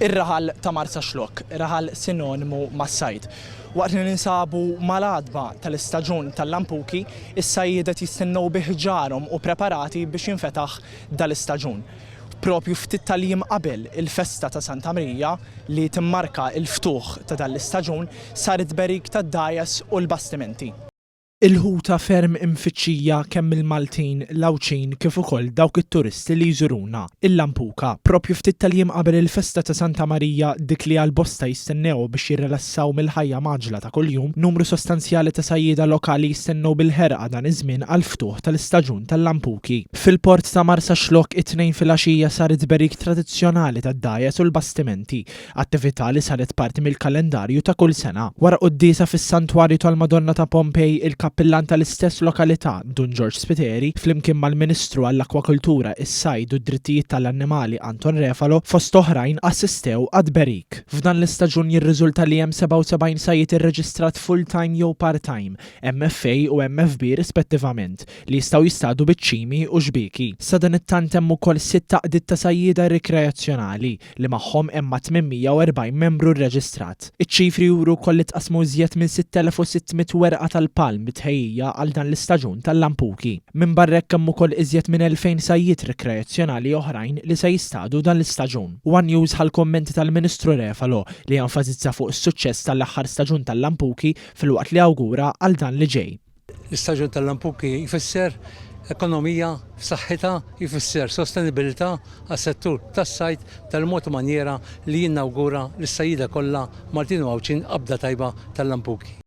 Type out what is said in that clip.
Ir-raħal ta' Marsa Xlokk, raħal sinonimu mas-sajd. Waqt li ninsabu mal-adba tal-istaġun tal-Lampuki, is-sajjieda jistennew biħġarhom u preparati biex jinfetaħ dal-istaġun. Propju ftit tal-jiem qabel il-festa ta' Santa Marija li timmarka il-ftuħ ta' dal-istaġun saret berik tad-dajes u l-bastimenti. Il-ħuta ferm imfittxija kemm il-Maltin, l-Awċin kif ukoll dawk it-turisti li jżuruna il-Lampuka. Propju ftit tal-jiem qabel il-festa ta' Santa Marija dik li għal-bosta jistennew biex jirrelassaw mill-ħajja maġla ta' kuljum, numru sostanzjali ta' sajjieda lokali jistennew bil-ħerqa dan iż-żmien għal-ftuħ tal-istaġun tal-Lampuki. Fil-port ta' Marsa Xlokk it-tnejn filgħaxija saret berik tradizzjonali tad-dajes u l-bastimenti, attività li saret parti mill-kalendarju ta' kull sena. Wara qudiesa fis-Santwarju tal-Madonna ta' Pompej il-kappillan tal-istess lokalità Dun George Spiteri flimkien mal-Ministru għall-Akwakultura, is-Sajd u d-Drittijiet tal-Annimali Anton Refalo fost oħrajn assistew għad-berik. F'dan l-istaġun jirriżulta li hemm 77 sajjied irreġistrat full-time jew part-time, MFA u MFB rispettivament, li jistgħu jistadu biċ-ċimi u xbiki. Sa dan it-tant hemm ukoll 6 taqdiet ta' sajjieda rikreazzjonali li magħhom hemm 840 membru rreġistrat. Iċ-ċifri juru wkoll li tqasmu iżjed minn 6600 werqa tal-palm ħejja għal dan l-istaġun tal-Lampuki. Minn barrek hemm ukoll iżjed minn 2000 sajjied rikreazzjonali oħrajn li se jistadu dan l-istaġun. One News ħal-kommenti tal-Ministru Refalo li jenfasizza fuq is-suċċess tal-aħħar staġun tal-Lampuki fil-waqt li awgura għal dan li ġej. L-istaġun tal-Lampuki jfisser ekonomija f'saħħitha, jfisser sostenibilità għas-settur tas-sajd tal-mod maniera li jinnawgura l-sajjieda kollha Maltin u Awċin qabda tajba tal-Lampuki.